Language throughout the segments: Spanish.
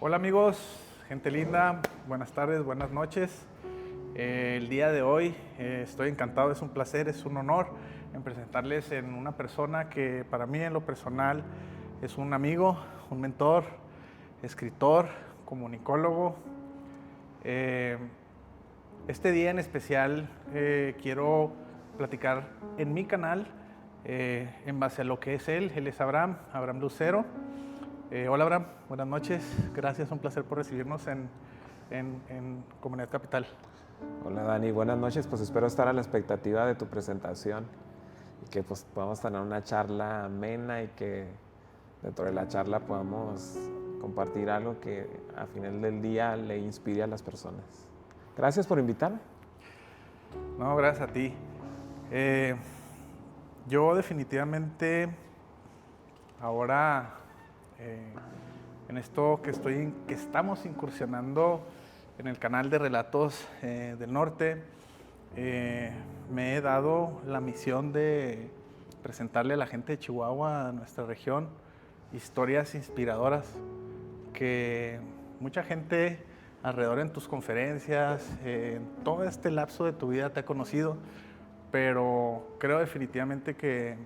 Hola amigos, gente linda, buenas tardes, buenas noches. El día de hoy estoy encantado, es un placer, es un honor en presentarles en una persona que para mí en lo personal es un amigo, un mentor, escritor, comunicólogo. Este día en especial quiero platicar en mi canal en base a lo que es él. Él es Abraham Lucero. Hola Abraham, buenas noches. Gracias, un placer por recibirnos en Comunidad Capital. Hola Dani, buenas noches. Pues espero estar a la expectativa de tu presentación y que pues podamos tener una charla amena y que dentro de la charla podamos compartir algo que al final del día le inspire a las personas. Gracias por invitarme. No, gracias a ti. Yo definitivamente ahora en esto que estamos incursionando en el canal de Relatos del Norte, me he dado la misión de presentarle a la gente de Chihuahua, a nuestra región, historias inspiradoras que mucha gente alrededor en tus conferencias, en todo este lapso de tu vida te ha conocido, pero creo definitivamente que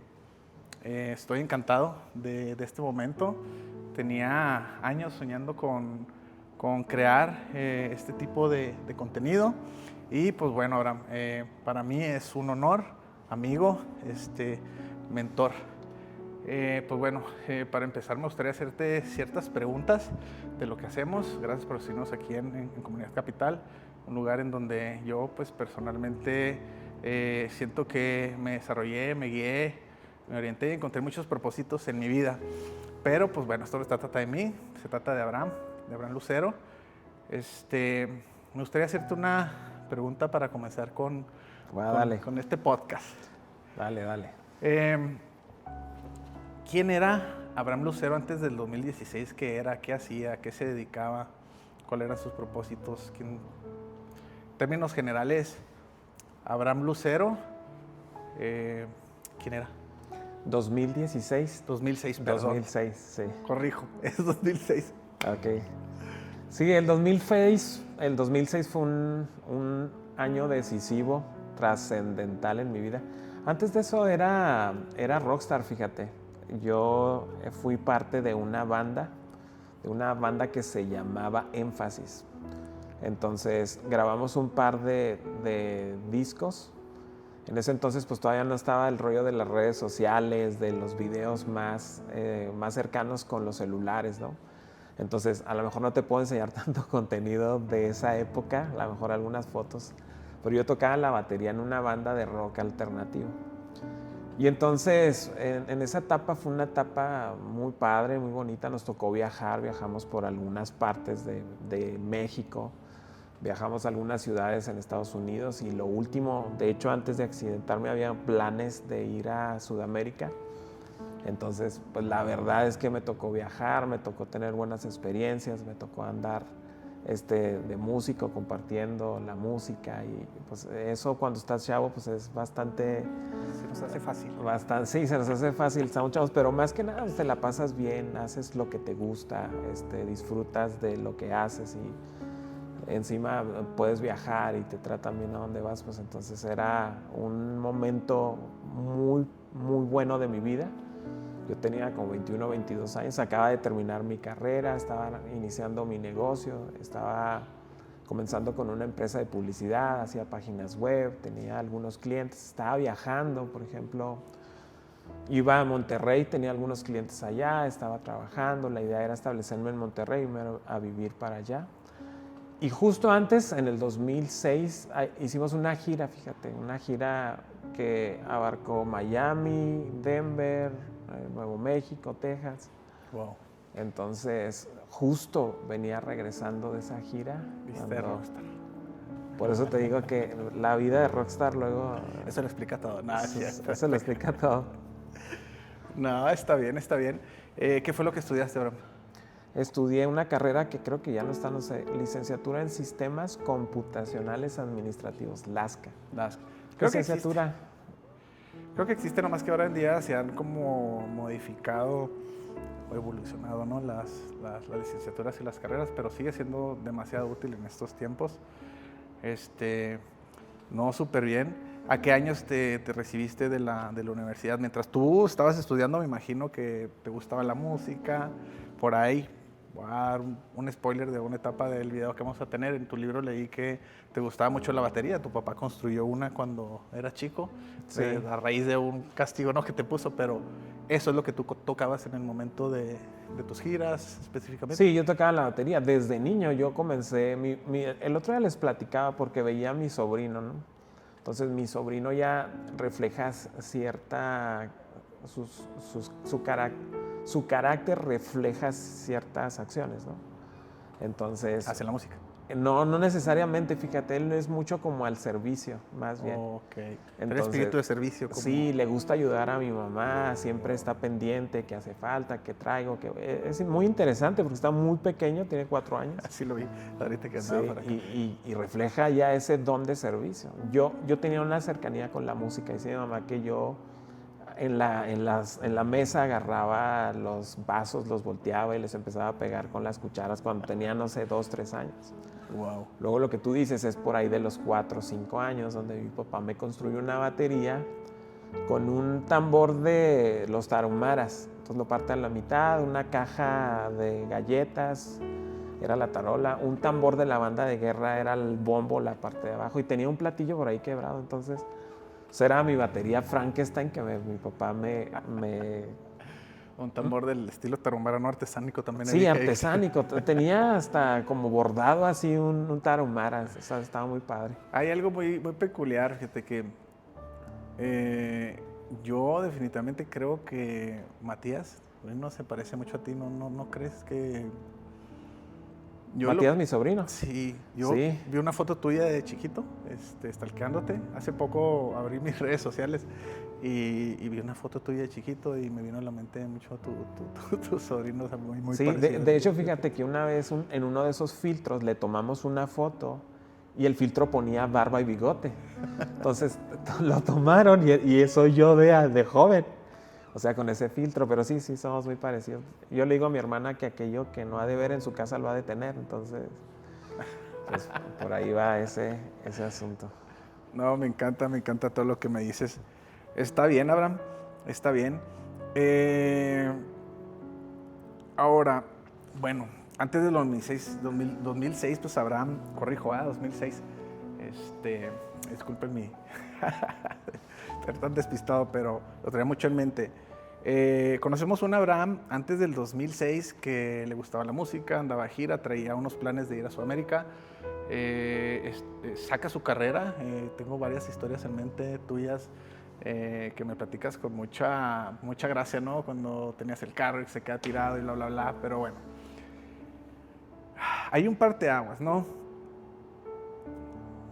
estoy encantado de este momento. Tenía años soñando con crear este tipo de contenido y pues bueno, Abraham, para mí es un honor, amigo, mentor. Pues bueno, para empezar me gustaría hacerte ciertas preguntas de lo que hacemos. Gracias por recibirnos aquí en Comunidad Capital, un lugar en donde yo pues personalmente siento que me desarrollé, me guié, me orienté y encontré muchos propósitos en mi vida. Pero pues bueno, esto no se trata de mí, se trata de Abraham Lucero. Me gustaría hacerte una pregunta para comenzar con este podcast. Dale. ¿Quién era Abraham Lucero antes del 2016? ¿Qué era? ¿Qué hacía? ¿A qué se dedicaba? ¿Cuáles eran sus propósitos? En términos generales, Abraham Lucero, ¿quién era? 2016. 2006, perdón. 2006, sí. Corrijo, es 2006. Ok. Sí, el 2006 fue un año decisivo, trascendental en mi vida. Antes de eso era rockstar, fíjate. Yo fui parte de una banda que se llamaba Énfasis. Entonces grabamos un par de discos. En ese entonces pues todavía no estaba el rollo de las redes sociales, de los videos más cercanos con los celulares, ¿no? Entonces a lo mejor no te puedo enseñar tanto contenido de esa época, a lo mejor algunas fotos, pero yo tocaba la batería en una banda de rock alternativo. Y entonces en esa etapa fue una etapa muy padre, muy bonita, nos tocó viajamos por algunas partes de México, viajamos a algunas ciudades en Estados Unidos y lo último, de hecho antes de accidentarme había planes de ir a Sudamérica. Entonces, pues la verdad es que me tocó viajar, me tocó tener buenas experiencias, me tocó andar de músico compartiendo la música y pues eso cuando estás chavo pues es bastante... Se nos hace fácil. Sí, se nos hace fácil, estamos chavos, pero más que nada te la pasas bien, haces lo que te gusta, disfrutas de lo que haces y encima puedes viajar y te tratan bien a donde vas, pues entonces era un momento muy, muy bueno de mi vida. Yo tenía como 21 o 22 años, acababa de terminar mi carrera, estaba iniciando mi negocio, estaba comenzando con una empresa de publicidad, hacía páginas web, tenía algunos clientes, estaba viajando, por ejemplo, iba a Monterrey, tenía algunos clientes allá, estaba trabajando, la idea era establecerme en Monterrey, irme a vivir para allá. Y justo antes, en el 2006, hicimos una gira, fíjate, una gira que abarcó Miami, Denver, Nuevo México, Texas. Wow. Entonces, justo venía regresando de esa gira. Viste rockstar. Por eso te digo que la vida de rockstar luego... Eso lo explica todo. No, eso lo explica todo. No, está bien, está bien. ¿Qué fue lo que estudiaste, Abraham? Estudié una carrera que creo que ya no está, no sé, licenciatura en Sistemas Computacionales Administrativos, LASCA. Creo que licenciatura. Creo que existe, nomás que ahora en día se han como modificado evolucionado, ¿no? Las licenciaturas y las carreras, pero sigue siendo demasiado útil en estos tiempos. No, súper bien. ¿A qué años te recibiste de la universidad? Mientras tú estabas estudiando, me imagino que te gustaba la música, por ahí. Voy a dar un spoiler de una etapa del video que vamos a tener. En tu libro leí que te gustaba mucho la batería. Tu papá construyó una cuando era chico, Sí. a raíz de un castigo, ¿no?, que te puso, pero eso es lo que tú tocabas en el momento de tus giras específicamente. Sí, yo tocaba la batería. Desde niño yo comencé, el otro día les platicaba porque veía a mi sobrino, ¿no? Entonces mi sobrino ya refleja cierta, su carácter refleja ciertas acciones, ¿no? Entonces... Hacia la música. No necesariamente, fíjate, él es mucho como al servicio, más bien. Ok. Entonces, el espíritu de servicio. Sí, le gusta ayudar a mi mamá, siempre está pendiente, qué hace falta, qué traigo. Es muy interesante porque está muy pequeño, tiene 4 años. Así lo vi, ahorita que andaba por acá. Y refleja ya ese don de servicio. Yo tenía una cercanía con la música, dice mi mamá que yo en la mesa agarraba los vasos, los volteaba y les empezaba a pegar con las cucharas cuando tenía, no sé, 2, 3 años. Wow. Luego lo que tú dices es por ahí de los 4 o 5 años, donde mi papá me construyó una batería con un tambor de los tarahumaras. Entonces lo parte a la mitad, una caja de galletas, era la tarola, un tambor de la banda de guerra era el bombo, la parte de abajo, y tenía un platillo por ahí quebrado. Entonces, eso era mi batería Frankenstein que mi papá me Un tambor del estilo tarahumara, ¿no? Artesánico también. Sí, artesánico. Tenía hasta como bordado así un tarahumara. O sea, estaba muy padre. Hay algo muy, muy peculiar, fíjate que yo definitivamente creo que Matías no se parece mucho a ti, ¿no crees que...? Matías, mi sobrino. Sí, yo vi una foto tuya de chiquito, stalkeándote. Hace poco abrí mis redes sociales y vi una foto tuya de chiquito y me vino a la mente mucho tu sobrino, o sea, muy, muy parecido. De hecho, fíjate que una vez en uno de esos filtros le tomamos una foto y el filtro ponía barba y bigote. Entonces lo tomaron y soy yo de joven. O sea, con ese filtro, pero sí, somos muy parecidos. Yo le digo a mi hermana que aquello que no ha de ver en su casa lo ha de tener, entonces, pues por ahí va ese asunto. No, me encanta todo lo que me dices. Está bien, Abraham, está bien. Ahora, bueno, antes del 2006, pues Abraham, corrijo, 2006, disculpen mi estar tan despistado, pero lo traía mucho en mente. Conocemos un Abraham antes del 2006 que le gustaba la música, andaba a gira, traía unos planes de ir a Sudamérica, saca su carrera, tengo varias historias en mente tuyas que me platicas con mucha gracia, ¿no? Cuando tenías el carro y se queda tirado y bla, bla, bla, pero bueno. Hay un parteaguas, ¿no?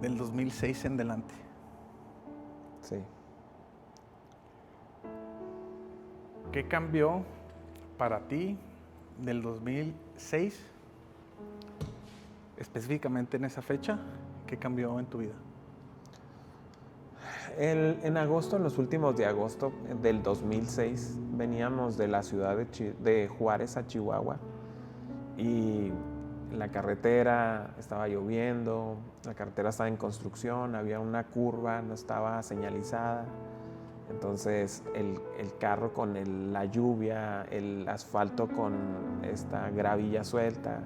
Del 2006 en adelante. Sí. ¿Qué cambió para ti del 2006, específicamente en esa fecha? ¿Qué cambió en tu vida? En agosto, en los últimos de agosto del 2006, veníamos de la ciudad de Juárez a Chihuahua y la carretera estaba lloviendo, la carretera estaba en construcción, había una curva, no estaba señalizada. Entonces el carro con la lluvia, el asfalto con esta gravilla suelta,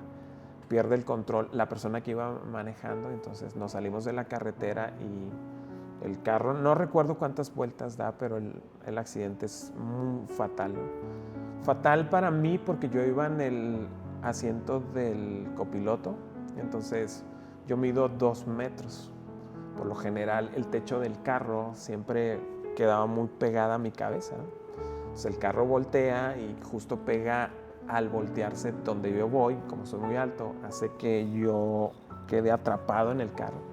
pierde el control la persona que iba manejando. Entonces nos salimos de la carretera y el carro, no recuerdo cuántas vueltas da, pero el accidente es muy fatal, ¿no? Fatal para mí porque yo iba en el asiento del copiloto, entonces yo mido 2 metros. Por lo general el techo del carro siempre quedaba muy pegada a mi cabeza, ¿no? Entonces el carro voltea y justo pega al voltearse donde yo voy, como soy muy alto, hace que yo quede atrapado en el carro.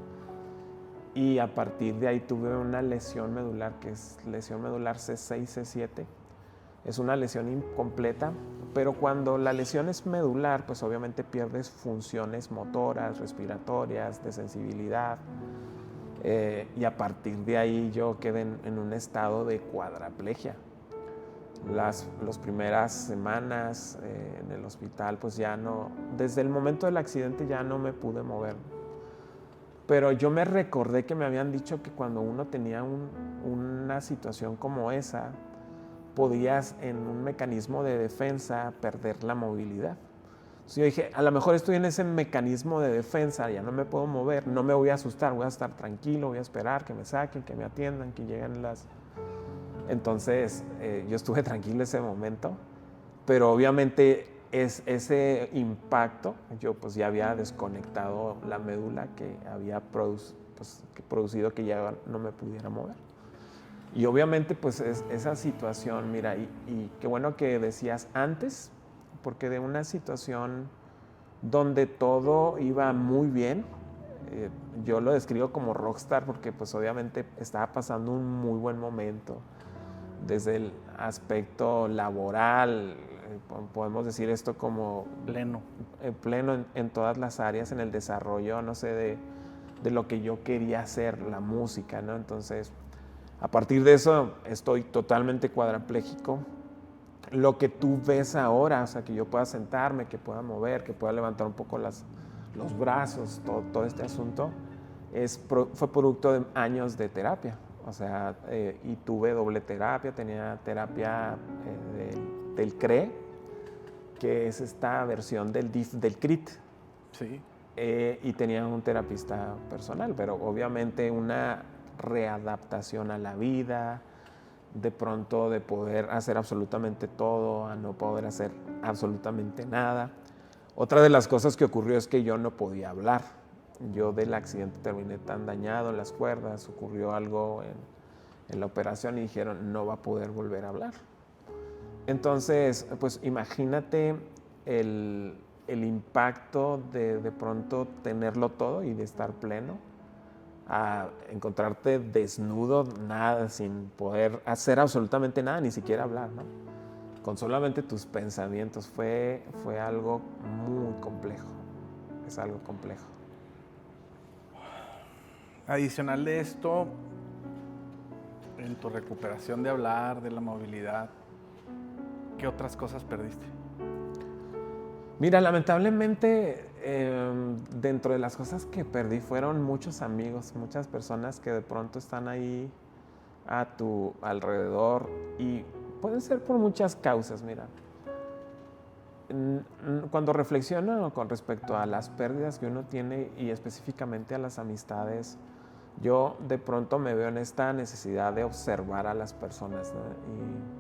Y a partir de ahí tuve una lesión medular, que es lesión medular C6, C7. Es una lesión incompleta, pero cuando la lesión es medular, pues obviamente pierdes funciones motoras, respiratorias, de sensibilidad. Y a partir de ahí yo quedé en un estado de cuadraplegia. Las primeras semanas en el hospital, pues ya no, desde el momento del accidente ya no me pude mover. Pero yo me recordé que me habían dicho que cuando uno tenía una situación como esa, podías en un mecanismo de defensa perder la movilidad. Entonces yo dije, a lo mejor estoy en ese mecanismo de defensa, ya no me puedo mover, no me voy a asustar, voy a estar tranquilo, voy a esperar que me saquen, que me atiendan, que lleguen las... Entonces yo estuve tranquilo ese momento, pero obviamente ese impacto, yo pues ya había desconectado la médula que había producido que ya no me pudiera mover. Y obviamente pues esa situación, mira, y qué bueno que decías antes, porque de una situación donde todo iba muy bien, yo lo describo como rockstar porque pues obviamente estaba pasando un muy buen momento desde el aspecto laboral, podemos decir esto como pleno en todas las áreas, en el desarrollo, no sé, de lo que yo quería hacer, la música, ¿no? Entonces, a partir de eso estoy totalmente cuadrapléjico. Lo que tú ves ahora, o sea, que yo pueda sentarme, que pueda mover, que pueda levantar un poco los brazos, todo este asunto, fue producto de años de terapia. O sea, y tuve doble terapia, tenía terapia del CRE, que es esta versión del CRIT. Sí. Y tenía un terapista personal, pero obviamente una readaptación a la vida, de pronto de poder hacer absolutamente todo a no poder hacer absolutamente nada. Otra de las cosas que ocurrió es que yo no podía hablar. Yo del accidente terminé tan dañado en las cuerdas, ocurrió algo en la operación y dijeron no va a poder volver a hablar. Entonces, pues imagínate el impacto de pronto tenerlo todo y de estar pleno, a encontrarte desnudo, nada, sin poder hacer absolutamente nada, ni siquiera hablar, ¿no? Con solamente tus pensamientos. Fue algo muy complejo, es algo complejo. Adicional de esto, en tu recuperación de hablar, de la movilidad, ¿qué otras cosas perdiste? Mira, lamentablemente, dentro de las cosas que perdí fueron muchos amigos, muchas personas que de pronto están ahí a tu alrededor y pueden ser por muchas causas, mira. Cuando reflexiono con respecto a las pérdidas que uno tiene y específicamente a las amistades, yo de pronto me veo en esta necesidad de observar a las personas, ¿no? Y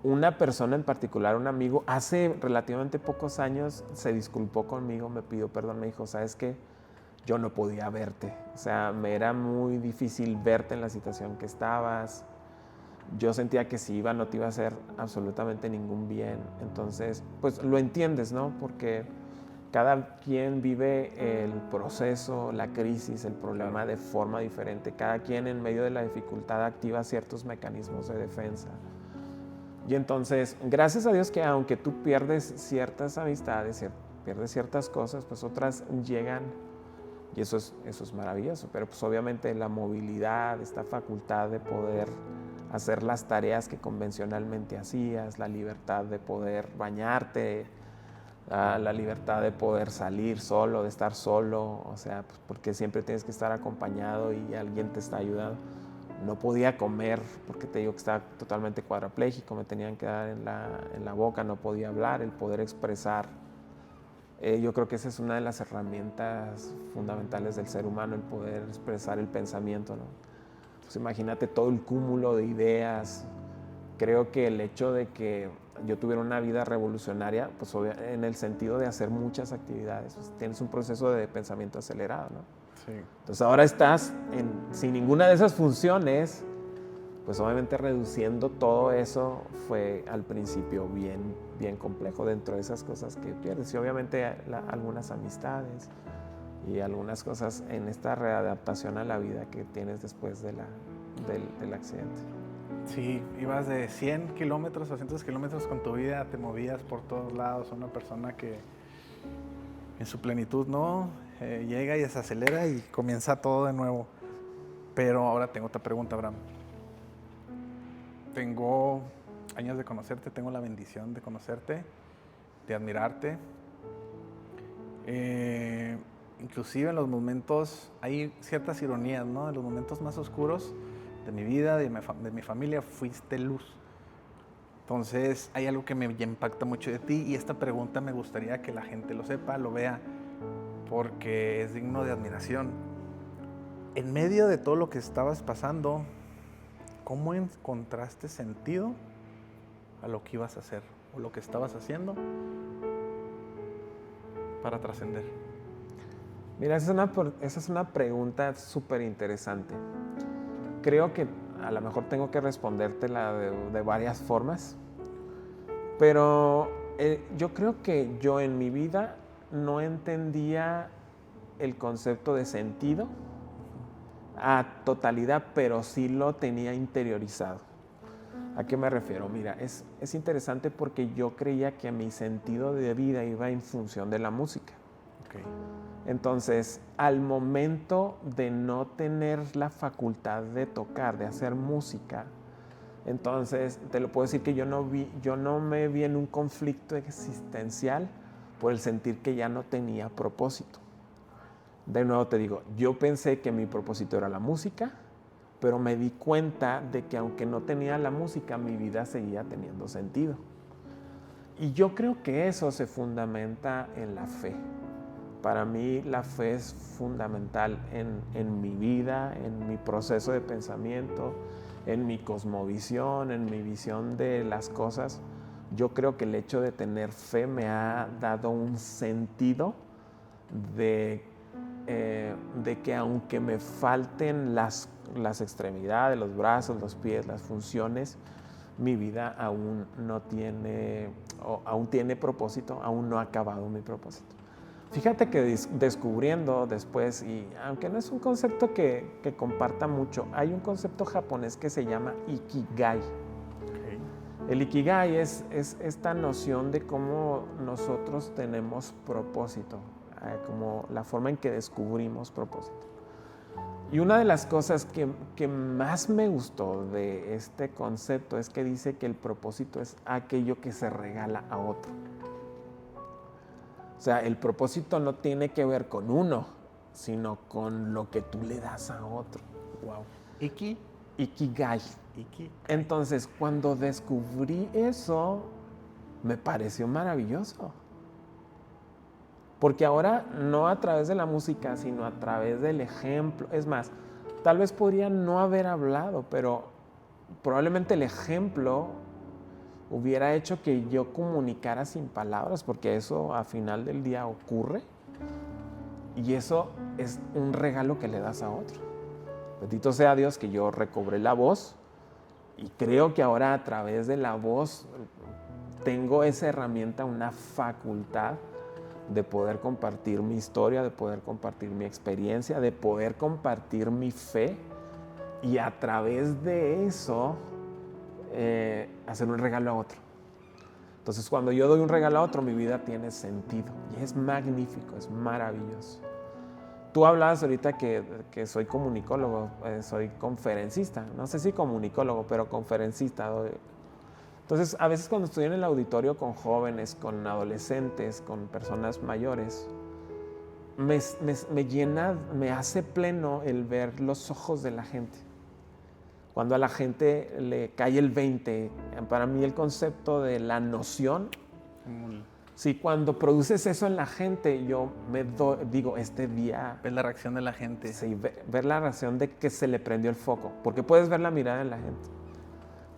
una persona en particular, un amigo, hace relativamente pocos años se disculpó conmigo, me pidió perdón, me dijo, ¿sabes qué? Yo no podía verte, o sea, me era muy difícil verte en la situación que estabas. Yo sentía que si iba no te iba a hacer absolutamente ningún bien. Entonces, pues lo entiendes, ¿no? Porque cada quien vive el proceso, la crisis, el problema de forma diferente. Cada quien en medio de la dificultad activa ciertos mecanismos de defensa. Y entonces, gracias a Dios que aunque tú pierdes ciertas amistades, pierdes ciertas cosas, pues otras llegan y eso es maravilloso. Pero pues obviamente la movilidad, esta facultad de poder hacer las tareas que convencionalmente hacías, la libertad de poder bañarte, la libertad de poder salir solo, de estar solo, o sea, pues porque siempre tienes que estar acompañado y alguien te está ayudando. No podía comer porque te digo que estaba totalmente cuadraplégico, me tenían que dar en la boca, no podía hablar, el poder expresar. Yo creo que esa es una de las herramientas fundamentales del ser humano, el poder expresar el pensamiento, ¿no? Pues imagínate todo el cúmulo de ideas. Creo que el hecho de que yo tuviera una vida revolucionaria, pues en el sentido de hacer muchas actividades, pues tienes un proceso de pensamiento acelerado, ¿no? Sí. Entonces ahora estás sin ninguna de esas funciones, pues obviamente reduciendo todo eso fue al principio bien complejo dentro de esas cosas que pierdes. Y obviamente algunas amistades y algunas cosas en esta readaptación a la vida que tienes después del accidente. Sí, ibas de 100 kilómetros, 200 kilómetros con tu vida, te movías por todos lados, una persona que en su plenitud, ¿no? Llega y desacelera y comienza todo de nuevo. Pero ahora tengo otra pregunta, Abraham. Tengo años de conocerte, tengo la bendición de conocerte, de admirarte. Inclusive en los momentos, hay ciertas ironías, ¿no? En los momentos más oscuros de mi vida, de mi familia, fuiste luz. Entonces, hay algo que me impacta mucho de ti y esta pregunta me gustaría que la gente lo sepa, lo vea, porque es digno de admiración. En medio de todo lo que estabas pasando, ¿cómo encontraste sentido a lo que ibas a hacer o lo que estabas haciendo para trascender? Mira, esa es una pregunta súper interesante. Creo que a lo mejor tengo que respondértela de varias formas, pero yo creo que yo en mi vida no entendía el concepto de sentido a totalidad, pero sí lo tenía interiorizado. ¿A qué me refiero? Mira, es interesante porque yo creía que mi sentido de vida iba en función de la música. Okay. Entonces, al momento de no tener la facultad de tocar, de hacer música, entonces te lo puedo decir que yo no me vi en un conflicto existencial por el sentir que ya no tenía propósito. De nuevo te digo, yo pensé que mi propósito era la música, pero me di cuenta de que aunque no tenía la música, mi vida seguía teniendo sentido. Y yo creo que eso se fundamenta en la fe. Para mí la fe es fundamental en mi vida, en mi proceso de pensamiento, en mi cosmovisión, en mi visión de las cosas. Yo creo que el hecho de tener fe me ha dado un sentido de que aunque me falten las extremidades, los brazos, los pies, las funciones, mi vida aún no tiene, aún tiene propósito, aún no ha acabado mi propósito. Fíjate que descubriendo después, y aunque no es un concepto que comparta mucho, hay un concepto japonés que se llama Ikigai. Okay. El Ikigai es esta noción de cómo nosotros tenemos propósito, como la forma en que descubrimos propósito. Y una de las cosas que más me gustó de este concepto es que dice que el propósito es aquello que se regala a otro. O sea, el propósito no tiene que ver con uno, sino con lo que tú le das a otro. Wow. Ikigai. Entonces, cuando descubrí eso, me pareció maravilloso. Porque ahora no a través de la música, sino a través del ejemplo. Es más, tal vez podría no haber hablado, pero probablemente el ejemplo hubiera hecho que yo comunicara sin palabras, porque eso a final del día ocurre. Y eso es un regalo que le das a otro. Bendito sea Dios que yo recobré la voz y creo que ahora a través de la voz tengo esa herramienta, una facultad de poder compartir mi historia, de poder compartir mi experiencia, de poder compartir mi fe y a través de eso hacer un regalo a otro. Entonces, cuando yo doy un regalo a otro, mi vida tiene sentido y es magnífico, es maravilloso. Tú hablabas ahorita que soy comunicólogo, soy conferencista, no sé si comunicólogo, pero conferencista. Entonces, a veces cuando estoy en el auditorio con jóvenes, con adolescentes, con personas mayores, me llena, me hace pleno el ver los ojos de la gente. Cuando a la gente le cae el 20, para mí el concepto de la noción, sí, cuando produces eso en la gente, yo digo, este día... Ver la reacción de la gente. Sí, ver la reacción de que se le prendió el foco, porque puedes ver la mirada en la gente.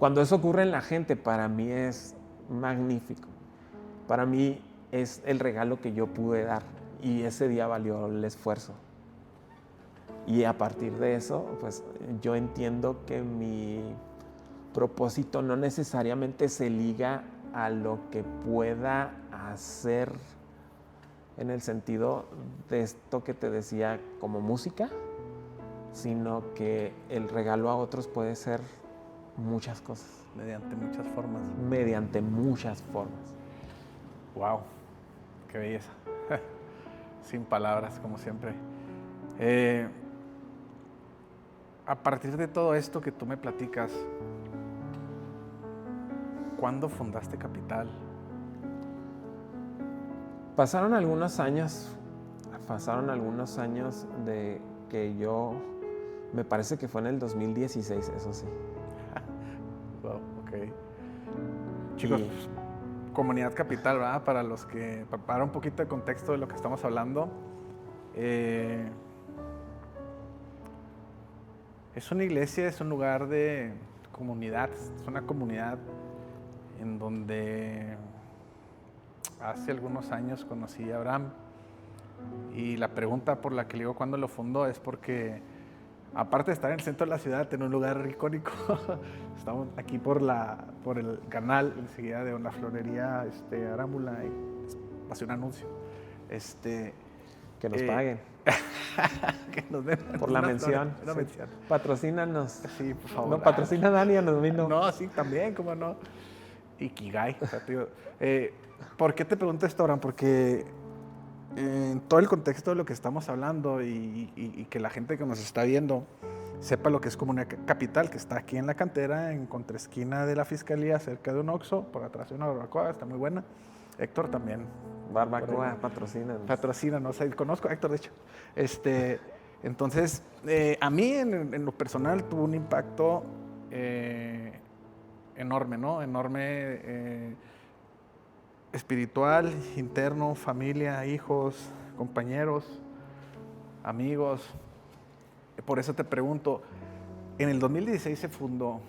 Cuando eso ocurre en la gente, para mí es magnífico. Para mí es el regalo que yo pude dar y ese día valió el esfuerzo. Y a partir de eso, pues yo entiendo que mi propósito no necesariamente se liga a lo que pueda hacer en el sentido de esto que te decía como música, sino que el regalo a otros puede ser muchas cosas. Mediante muchas formas. Mediante muchas formas. Wow, qué belleza. Sin palabras, como siempre. A partir de todo esto que tú me platicas, ¿Cuándo fundaste Capital? Pasaron algunos años de que yo, me parece que fue en el 2016, eso sí. Wow, ok. Chicos, Comunidad Capital, ¿verdad? Para un poquito de contexto de lo que estamos hablando. Es una iglesia, es un lugar de comunidad, es una comunidad en donde hace algunos años conocí a Abraham. Y la pregunta por la que le digo cuándo lo fundó es porque, aparte de estar en el centro de la ciudad, en un lugar icónico, estamos aquí por el canal, enseguida de una florería Arámbula, y pasé un anuncio. Que nos paguen. Que nos den por la mención. Una mención. Patrocínanos. Sí, por favor. No, patrocina a Dani a nos vino. No, sí, también, cómo no. Ikigai. O sea, tío, ¿por qué te pregunto esto, Abraham? Porque en todo el contexto de lo que estamos hablando y que la gente que nos está viendo sepa lo que es Comunidad Capital, que está aquí en la cantera, en contraesquina de la Fiscalía, cerca de un Oxxo, por atrás de una barbacoa, está muy buena. Héctor también. Barbacoa, patrocínanos. Patrocínanos, conozco a Héctor, de hecho. Entonces, a mí en lo personal tuvo un impacto enorme, ¿no? Enorme, espiritual, interno, familia, hijos, compañeros, amigos. Por eso te pregunto, en el 2016 se fundó.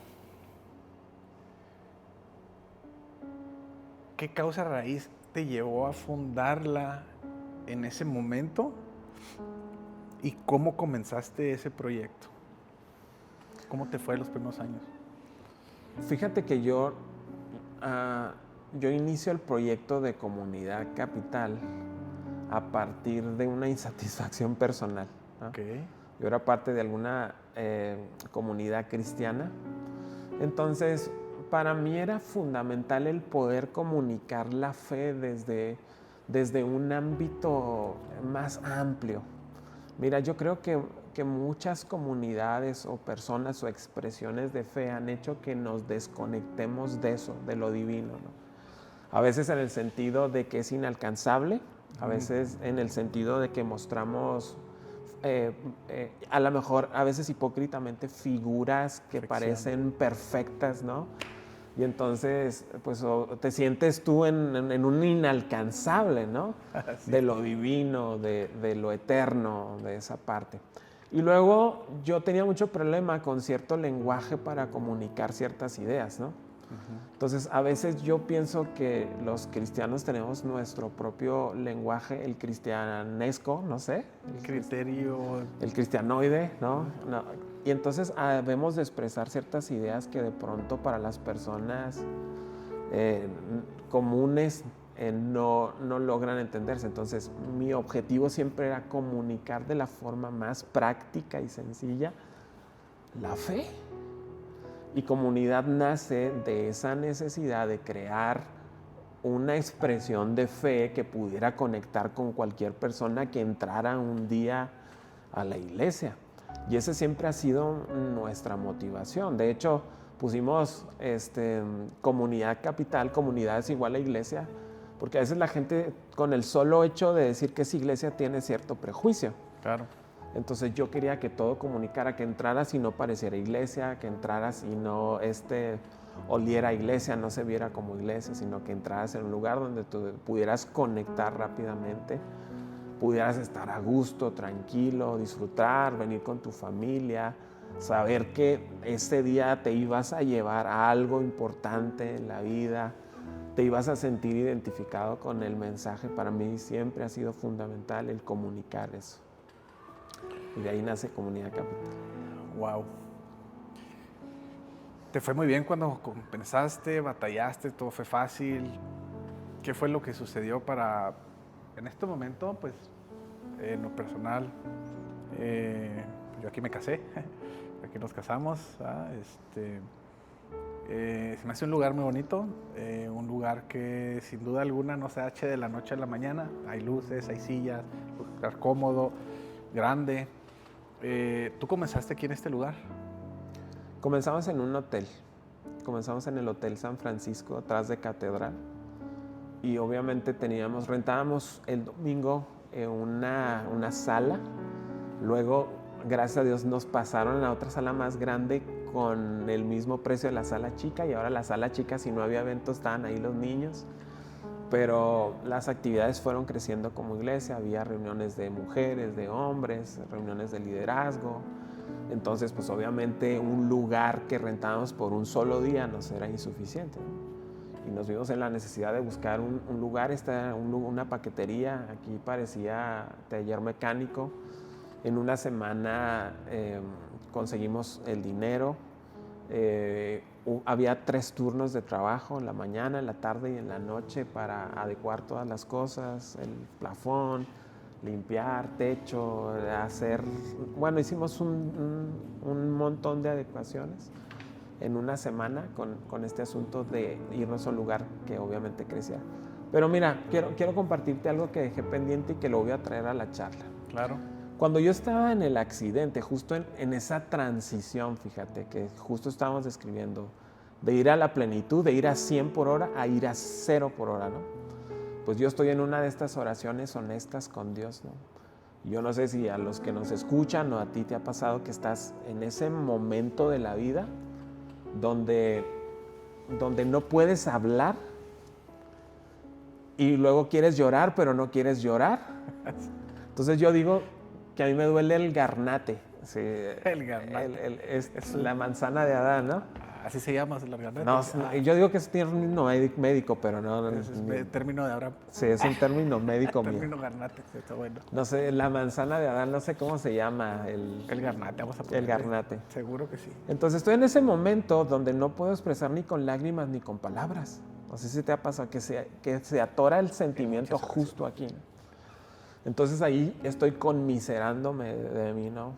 ¿Qué causa raíz te llevó a fundarla en ese momento? ¿Y cómo comenzaste ese proyecto? ¿Cómo te fue los primeros años? Fíjate que yo inicio el proyecto de Comunidad Capital a partir de una insatisfacción personal, ¿no? Okay. Yo era parte de alguna comunidad cristiana, entonces para mí era fundamental el poder comunicar la fe desde un ámbito más amplio. Mira, yo creo que muchas comunidades o personas o expresiones de fe han hecho que nos desconectemos de eso, de lo divino, ¿no? A veces en el sentido de que es inalcanzable, a veces en el sentido de que mostramos, a lo mejor a veces hipócritamente, figuras que parecen perfectas, ¿no? Y entonces, pues te sientes tú en un inalcanzable, ¿no? Sí. De lo divino, de lo eterno, de esa parte. Y luego yo tenía mucho problema con cierto lenguaje para comunicar ciertas ideas, ¿no? Entonces, a veces yo pienso que los cristianos tenemos nuestro propio lenguaje, el cristianesco, no sé. El cristianoide, ¿no? Y entonces debemos de expresar ciertas ideas que de pronto para las personas comunes no logran entenderse. Entonces, mi objetivo siempre era comunicar de la forma más práctica y sencilla la fe. Y Comunidad nace de esa necesidad de crear una expresión de fe que pudiera conectar con cualquier persona que entrara un día a la iglesia. Y esa siempre ha sido nuestra motivación. De hecho, pusimos Comunidad Capital, comunidad es igual a iglesia, porque a veces la gente con el solo hecho de decir que es iglesia tiene cierto prejuicio. Claro. Entonces yo quería que todo comunicara, que entraras y no pareciera iglesia, que entraras y no oliera a iglesia, no se viera como iglesia, sino que entraras en un lugar donde tú pudieras conectar rápidamente, pudieras estar a gusto, tranquilo, disfrutar, venir con tu familia, saber que ese día te ibas a llevar a algo importante en la vida, te ibas a sentir identificado con el mensaje. Para mí siempre ha sido fundamental el comunicar eso. Y de ahí nace Comunidad Capital. Wow. ¿Te fue muy bien cuando pensaste, batallaste, todo fue fácil? ¿Qué fue lo que sucedió para, en este momento, pues, en lo personal, yo aquí me casé, aquí nos casamos, se me hace un lugar muy bonito, un lugar que sin duda alguna no se hace de la noche a la mañana, hay luces, hay sillas, un lugar cómodo, grande. ¿Tú comenzaste aquí en este lugar? Comenzamos en un hotel. Comenzamos en el Hotel San Francisco, atrás de Catedral. Y obviamente rentábamos el domingo una sala. Luego, gracias a Dios, nos pasaron a otra sala más grande con el mismo precio de la sala chica. Y ahora la sala chica, si no había eventos, estaban ahí los niños. Pero las actividades fueron creciendo como iglesia. Había reuniones de mujeres, de hombres, reuniones de liderazgo. Entonces, pues obviamente un lugar que rentábamos por un solo día nos era insuficiente, ¿no? Y nos vimos en la necesidad de buscar un lugar, una paquetería. Aquí parecía taller mecánico. En una semana conseguimos el dinero. Había 3 turnos de trabajo, en la mañana, en la tarde y en la noche, para adecuar todas las cosas, el plafón, limpiar, techo, hicimos un montón de adecuaciones en una semana con este asunto de irnos a un lugar que obviamente crecía. Pero mira, quiero compartirte algo que dejé pendiente y que lo voy a traer a la charla. Claro. Cuando yo estaba en el accidente, justo en esa transición, fíjate, que justo estábamos describiendo, de ir a la plenitud, de ir a 100 por hora a ir a 0 por hora, ¿no? Pues yo estoy en una de estas oraciones honestas con Dios, ¿no? Yo no sé si a los que nos escuchan o a ti te ha pasado que estás en ese momento de la vida donde no puedes hablar y luego quieres llorar, pero no quieres llorar. Entonces yo digo que a mí me duele el garnate. Sí, El garnate. Es la manzana de Adán, ¿no? Así se llama, el garnate. No, yo digo que es término médico, pero no. Es término de ahora. Sí, es un término médico mío. Término garnate, está bueno. No sé, la manzana de Adán, no sé cómo se llama. El garnate, vamos a ponerle. El garnate. Seguro que sí. Entonces estoy en ese momento donde no puedo expresar ni con lágrimas ni con palabras. No sé si te ha pasado que se atora el sentimiento justo aquí. Entonces ahí estoy conmiserándome de mí, ¿no?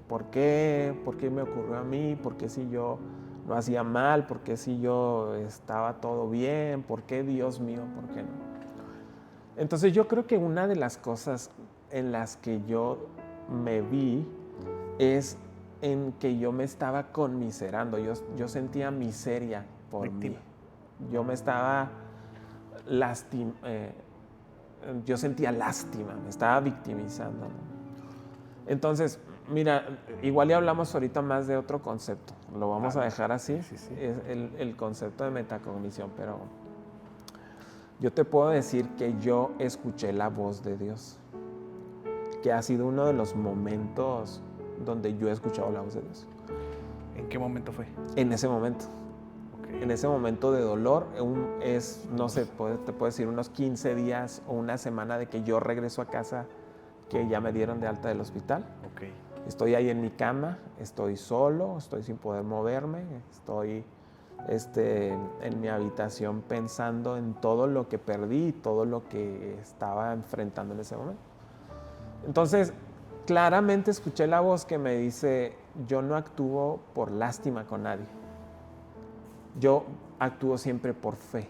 ¿Por qué? ¿Por qué me ocurrió a mí? ¿Por qué si yo lo hacía mal? ¿Por qué si yo estaba todo bien? ¿Por qué, Dios mío? ¿Por qué no? Entonces yo creo que una de las cosas en las que yo me vi es en que yo me estaba conmiserando. Yo sentía miseria por mí. Yo me estaba yo sentía lástima, me estaba victimizando, ¿no? Entonces, mira, igual ya hablamos ahorita más de otro concepto, lo vamos a dejar así, sí. Es el concepto de metacognición, pero yo te puedo decir que yo escuché la voz de Dios, que ha sido uno de los momentos donde yo he escuchado la voz de Dios. ¿En qué momento fue? En ese momento. En ese momento de dolor, no sé, te puedo decir unos 15 días o una semana de que yo regreso a casa, que ya me dieron de alta del hospital. Okay. Estoy ahí en mi cama, estoy solo, estoy sin poder moverme, estoy en mi habitación pensando en todo lo que perdí, todo lo que estaba enfrentando en ese momento. Entonces, claramente escuché la voz que me dice, yo no actúo por lástima con nadie. Yo actúo siempre por fe.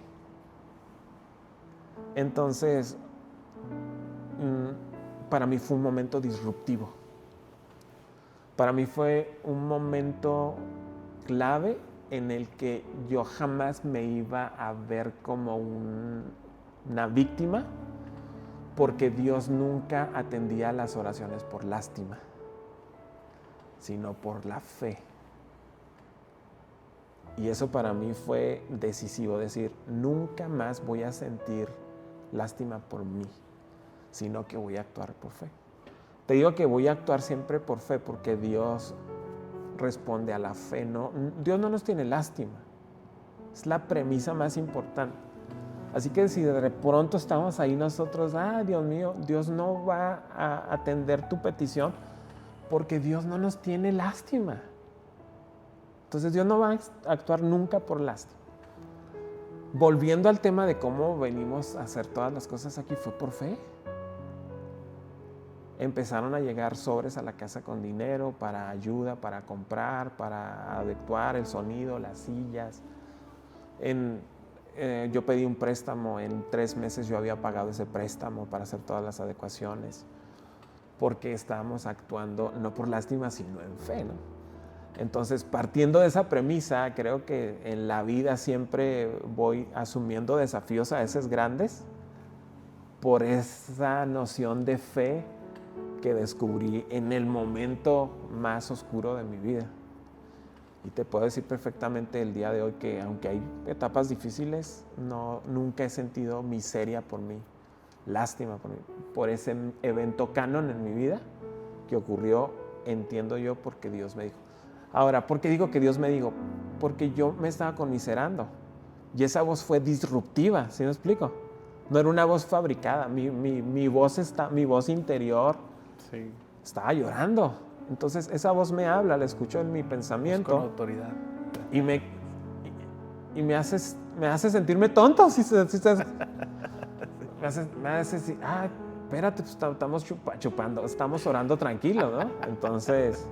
Entonces, para mí fue un momento disruptivo. Para mí fue un momento clave en el que yo jamás me iba a ver como una víctima, porque Dios nunca atendía las oraciones por lástima, sino por la fe. Y eso para mí fue decisivo, decir, nunca más voy a sentir lástima por mí, sino que voy a actuar por fe. Te digo que voy a actuar siempre por fe porque Dios responde a la fe. No, Dios no nos tiene lástima, es la premisa más importante. Así que si de pronto estamos ahí nosotros, Dios mío, Dios no va a atender tu petición porque Dios no nos tiene lástima. Entonces Dios no va a actuar nunca por lástima. Volviendo al tema de cómo venimos a hacer todas las cosas aquí, fue por fe. Empezaron a llegar sobres a la casa con dinero para ayuda, para comprar, para adecuar el sonido, las sillas. Yo pedí un préstamo, en 3 meses yo había pagado ese préstamo para hacer todas las adecuaciones, porque estábamos actuando no por lástima, sino en fe, ¿no? Entonces, partiendo de esa premisa, creo que en la vida siempre voy asumiendo desafíos a veces grandes por esa noción de fe que descubrí en el momento más oscuro de mi vida. Y te puedo decir perfectamente el día de hoy que aunque hay etapas difíciles, nunca he sentido miseria por mí, lástima por ese evento canon en mi vida que ocurrió, entiendo yo, porque Dios me dijo. Ahora, ¿por qué digo que Dios me dijo? Porque yo me estaba conmiserando y esa voz fue disruptiva, ¿sí me explico? No era una voz fabricada, mi voz interior Sí. estaba llorando. Entonces esa voz me habla, la escucho en mi pensamiento. Con autoridad. Y me hace sentirme tonto. Me hace decir, espérate, pues, estamos chupando, estamos orando tranquilos, ¿no? Entonces,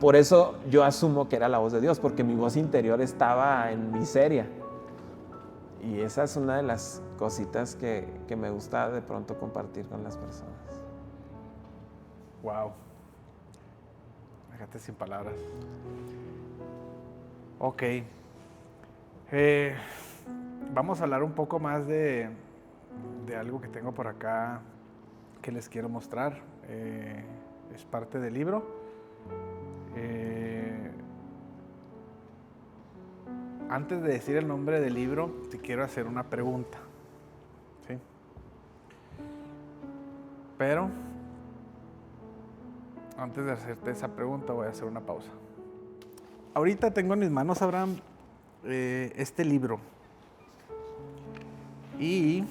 por eso yo asumo que era la voz de Dios, porque mi voz interior estaba en miseria. Y esa es una de las cositas que me gusta de pronto compartir con las personas. Wow. Déjate sin palabras. Ok. Vamos a hablar un poco más de algo que tengo por acá que les quiero mostrar. Es parte del libro. Antes de decir el nombre del libro, te quiero hacer una pregunta. ¿Sí? Pero antes de hacerte esa pregunta, voy a hacer una pausa. Ahorita tengo en mis manos, Abraham, este libro. Y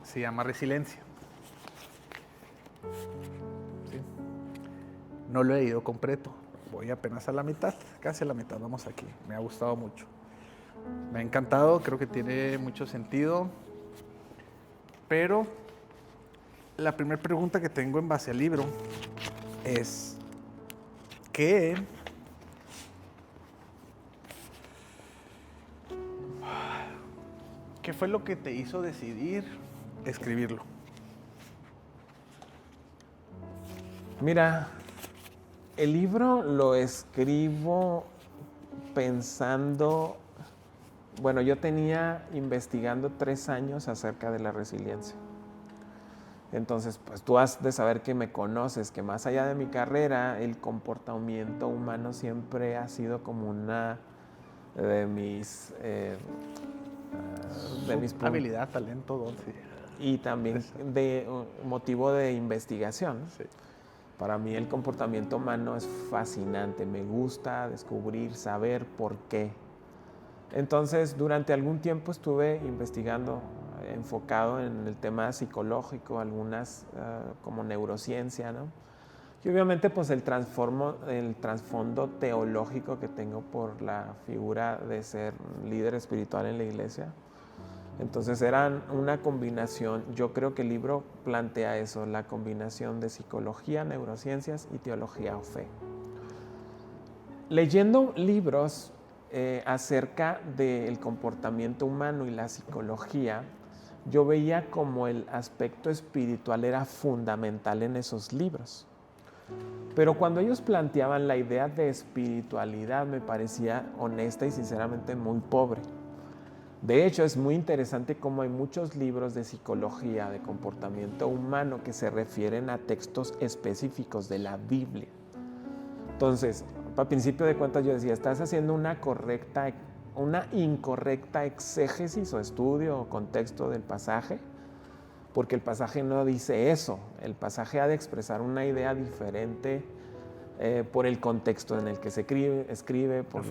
se llama Resiliencia. ¿Sí? No lo he leído completo. Voy apenas a la mitad, casi a la mitad. Vamos aquí. Me ha gustado mucho. Me ha encantado, creo que tiene mucho sentido. Pero la primera pregunta que tengo en base al libro es ¿qué fue lo que te hizo decidir escribirlo? Mira, el libro lo escribo pensando, bueno, yo tenía investigando 3 años acerca de la resiliencia. Entonces, pues tú has de saber que me conoces, que más allá de mi carrera, el comportamiento humano siempre ha sido como una de mis habilidad, talento, don, sí. Y también de motivo de investigación. Sí. Para mí el comportamiento humano es fascinante, me gusta descubrir, saber por qué. Entonces, durante algún tiempo estuve investigando, enfocado en el tema psicológico, algunas como neurociencia, ¿no? Y obviamente pues el trasfondo teológico que tengo por la figura de ser líder espiritual en la iglesia. Entonces eran una combinación, yo creo que el libro plantea eso, la combinación de psicología, neurociencias y teología o fe. Leyendo libros acerca del comportamiento humano y la psicología, yo veía como el aspecto espiritual era fundamental en esos libros. Pero cuando ellos planteaban la idea de espiritualidad me parecía honesta y sinceramente muy pobre. De hecho, es muy interesante cómo hay muchos libros de psicología, de comportamiento humano que se refieren a textos específicos de la Biblia. Entonces, a principio de cuentas yo decía, estás haciendo una incorrecta exégesis o estudio o contexto del pasaje, porque el pasaje no dice eso. El pasaje ha de expresar una idea diferente por el contexto en el que se escribe. Por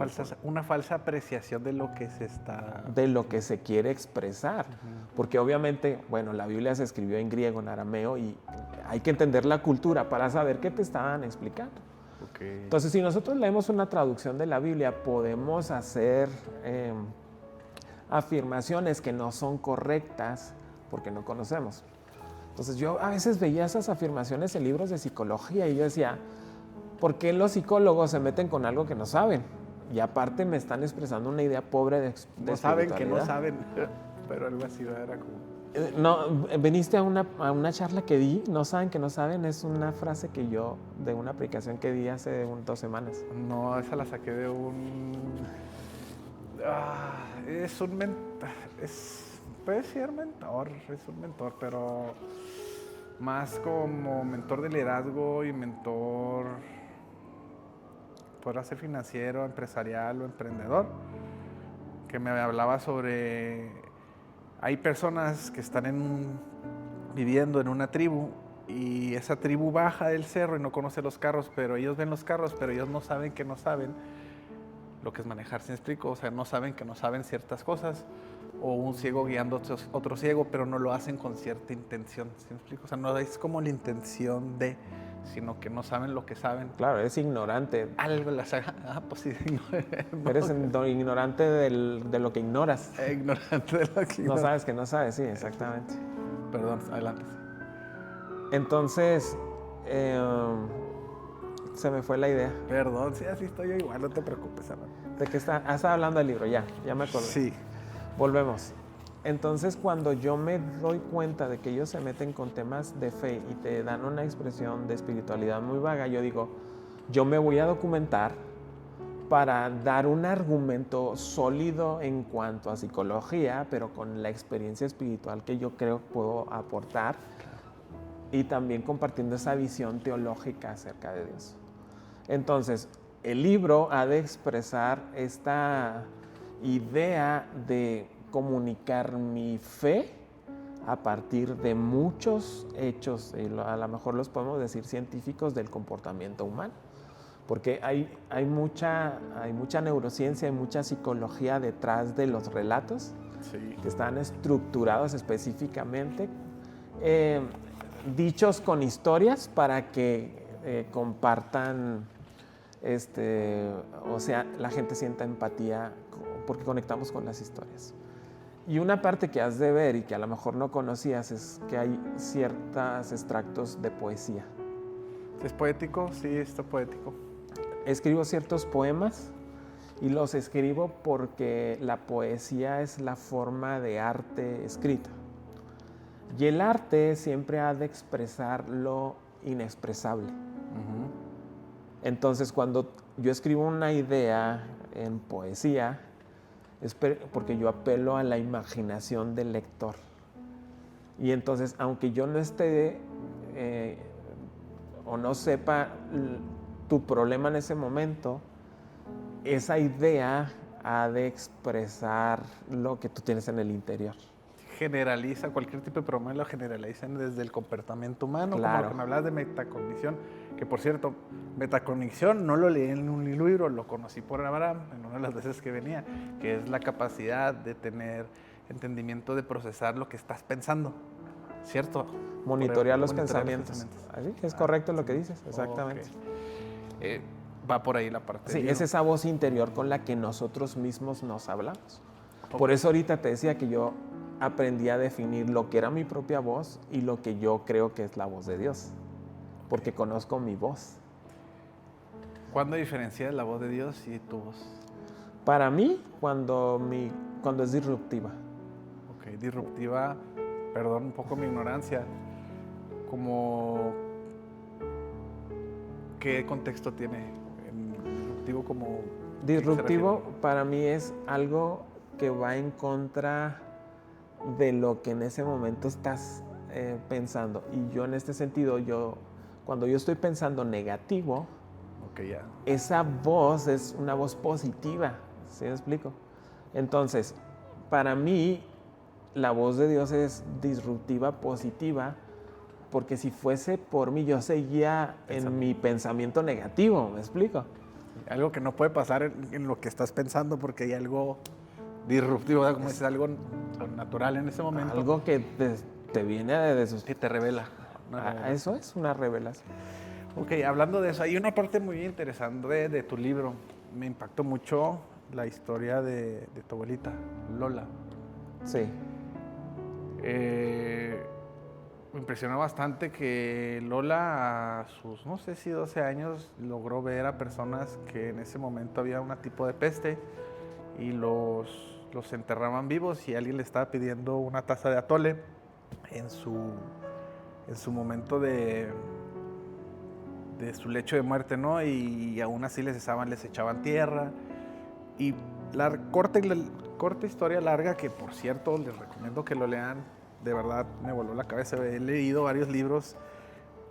una falsa apreciación de lo que se está... De lo que se quiere expresar. Porque obviamente, bueno, la Biblia se escribió en griego, en arameo, y hay que entender la cultura para saber qué te estaban explicando. Okay. Entonces, si nosotros leemos una traducción de la Biblia, podemos hacer afirmaciones que no son correctas porque no conocemos. Entonces, yo a veces veía esas afirmaciones en libros de psicología y yo decía, ¿por qué los psicólogos se meten con algo que no saben? Y aparte me están expresando una idea pobre de no saben que no saben, pero algo así era como... No, veniste a una charla que di, no saben que no saben, es una frase que yo, de una aplicación que di hace 2 semanas. No, esa la saqué de un... es un mentor, puede ser mentor, es un mentor, pero más como mentor de liderazgo y mentor, podrá ser financiero, empresarial o emprendedor, que me hablaba sobre, hay personas que están viviendo en una tribu y esa tribu baja del cerro y no conoce los carros, pero ellos ven los carros, pero ellos no saben que no saben lo que es manejar, ¿sí me explico? O sea, no saben que no saben ciertas cosas, o un ciego guiando a otro ciego, pero no lo hacen con cierta intención, ¿sí me explico? O sea, no es como la intención de, sino que no saben lo que saben. Claro, es ignorante. Algo las pues sí, no, Eres ignorante de lo que ignoras. ignorante de lo que No sabes que no sabes, sí, exactamente. Perdón, adelante. Entonces, se me fue la idea. Perdón, sí, así estoy yo igual, no te preocupes, hermano. ¿De qué estaba hablando del libro? Ya me acordé. Sí. Volvemos. Entonces, cuando yo me doy cuenta de que ellos se meten con temas de fe y te dan una expresión de espiritualidad muy vaga, yo digo, yo me voy a documentar para dar un argumento sólido en cuanto a psicología, pero con la experiencia espiritual que yo creo puedo aportar y también compartiendo esa visión teológica acerca de Dios. Entonces, el libro ha de expresar esta idea de comunicar mi fe a partir de muchos hechos, y a lo mejor los podemos decir científicos, del comportamiento humano. Porque hay mucha neurociencia, hay mucha psicología detrás de los relatos, sí, que están estructurados específicamente, dichos con historias para que compartan, o sea, la gente sienta empatía porque conectamos con las historias. Y una parte que has de ver y que a lo mejor no conocías es que hay ciertos extractos de poesía. ¿Es poético? Sí, está poético. Escribo ciertos poemas y los escribo porque la poesía es la forma de arte escrita. Y el arte siempre ha de expresar lo inexpresable. Entonces, cuando yo escribo una idea en poesía, es porque yo apelo a la imaginación del lector. Y entonces, aunque yo no esté o no sepa tu problema en ese momento, esa idea ha de expresar lo que tú tienes en el interior. Generaliza cualquier tipo de problema, lo generalizan desde el comportamiento humano, claro, como lo que me hablabas de metacognición, que por cierto, metacognición no lo leí en un libro, lo conocí por Abraham en una de las veces que venía, que es la capacidad de tener entendimiento, de procesar lo que estás pensando, ¿cierto? Monitorear los pensamientos. Así, es correcto lo que dices, exactamente. Okay. Va por ahí la parte. Sí, es esa voz interior con la que nosotros mismos nos hablamos. Okay. Por eso ahorita te decía que yo aprendí a definir lo que era mi propia voz y lo que yo creo que es la voz de Dios, porque conozco mi voz. ¿Cuándo diferencias la voz de Dios y tu voz? Para mí, cuando es disruptiva. Ok, disruptiva, perdón un poco mi ignorancia, como ¿qué contexto tiene? Disruptivo como... Disruptivo para mí es algo que va en contra de lo que en ese momento estás pensando. Y yo en este sentido, cuando yo estoy pensando negativo, okay, esa voz es una voz positiva, ¿sí me explico? Entonces, para mí, la voz de Dios es disruptiva, positiva, porque si fuese por mí, yo seguía en mi pensamiento negativo, ¿me explico? Algo que no puede pasar en lo que estás pensando porque hay algo disruptivo, ¿verdad? Como es algo natural en ese momento. Algo que te viene de sus... Que te revela. Eso es una revelación. Ok, hablando de eso, hay una parte muy interesante de tu libro. Me impactó mucho la historia de tu abuelita, Lola. Sí. Me impresionó bastante que Lola a sus, no sé si 12 años, logró ver a personas que en ese momento había un tipo de peste y los enterraban vivos y alguien le estaba pidiendo una taza de atole en su momento de su lecho de muerte, ¿no? Y aún así les echaban tierra. Y la corta historia larga, que por cierto les recomiendo que lo lean, de verdad me voló la cabeza. He leído varios libros,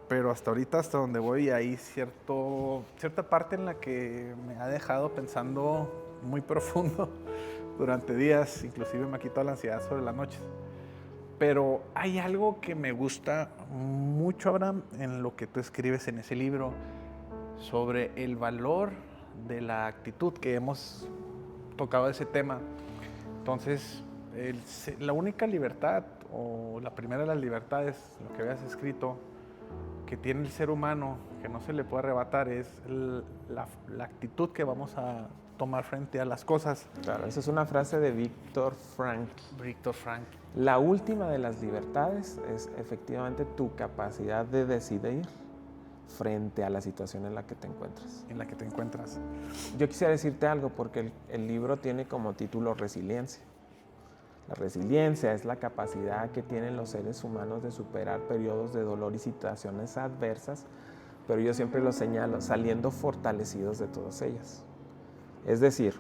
pero hasta ahorita, hasta donde voy, hay cierta parte en la que me ha dejado pensando muy profundo durante días, inclusive me ha quitado la ansiedad sobre las noches. Pero hay algo que me gusta mucho, Abraham, en lo que tú escribes en ese libro, sobre el valor de la actitud, que hemos tocado ese tema. Entonces, la única libertad, o la primera de las libertades, lo que habías escrito, que tiene el ser humano, que no se le puede arrebatar, es la actitud que vamos a tomar frente a las cosas. Claro, esa es una frase de Viktor Frankl. La última de las libertades es efectivamente tu capacidad de decidir frente a la situación en la que te encuentras. Yo quisiera decirte algo, porque el libro tiene como título Resiliencia. La resiliencia es la capacidad que tienen los seres humanos de superar periodos de dolor y situaciones adversas, pero yo siempre lo señalo, saliendo fortalecidos de todas ellas. Es decir,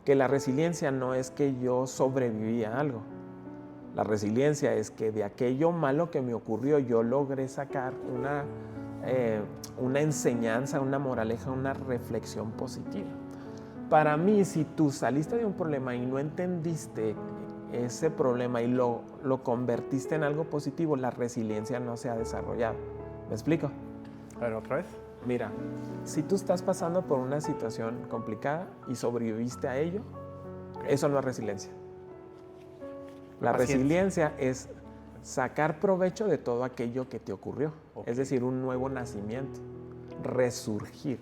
que la resiliencia no es que yo sobreviví a algo. La resiliencia es que de aquello malo que me ocurrió yo logré sacar una enseñanza, una moraleja, una reflexión positiva. Para mí, si tú saliste de un problema y no entendiste ese problema y lo convertiste en algo positivo, la resiliencia no se ha desarrollado. ¿Me explico? A ver, ¿otra vez? Mira, si tú estás pasando por una situación complicada y sobreviviste a ello, eso no es resiliencia. La resiliencia es sacar provecho de todo aquello que te ocurrió. Es decir, un nuevo nacimiento, resurgir.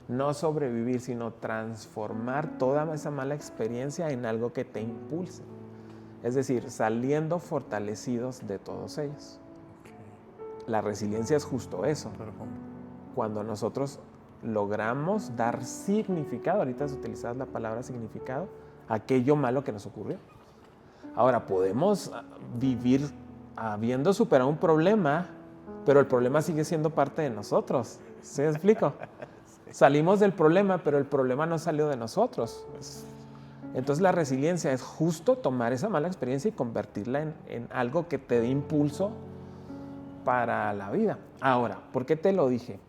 No sobrevivir, sino transformar toda esa mala experiencia en algo que te impulse. Es decir, saliendo fortalecidos de todos ellos. La resiliencia es justo eso. Cuando nosotros logramos dar significado, ahorita has utilizado la palabra significado, a aquello malo que nos ocurrió. Ahora, podemos vivir habiendo superado un problema, pero el problema sigue siendo parte de nosotros. ¿Sí me explico? Sí. Salimos del problema, pero el problema no salió de nosotros. Entonces la resiliencia es justo tomar esa mala experiencia y convertirla en algo que te dé impulso para la vida. Ahora, ¿por qué te lo dije?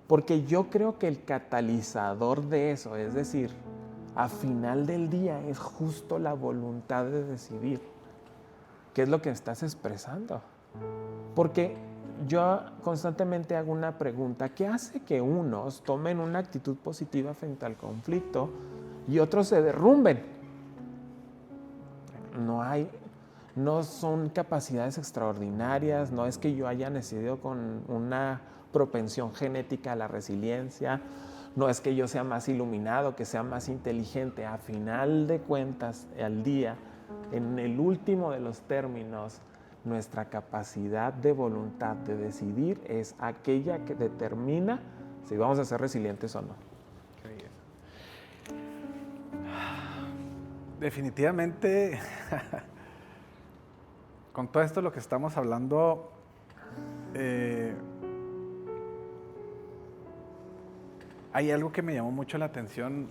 Porque yo creo que el catalizador de eso, es decir, a final del día, es justo la voluntad de decidir qué es lo que estás expresando. Porque yo constantemente hago una pregunta: ¿qué hace que unos tomen una actitud positiva frente al conflicto y otros se derrumben? No son capacidades extraordinarias, no es que yo haya nacido con una propensión genética a la resiliencia, no es que yo sea más iluminado, que sea más inteligente. A final de cuentas, al día, en el último de los términos, nuestra capacidad de voluntad de decidir es aquella que determina si vamos a ser resilientes o no. Definitivamente, con todo esto lo que estamos hablando, hay algo que me llamó mucho la atención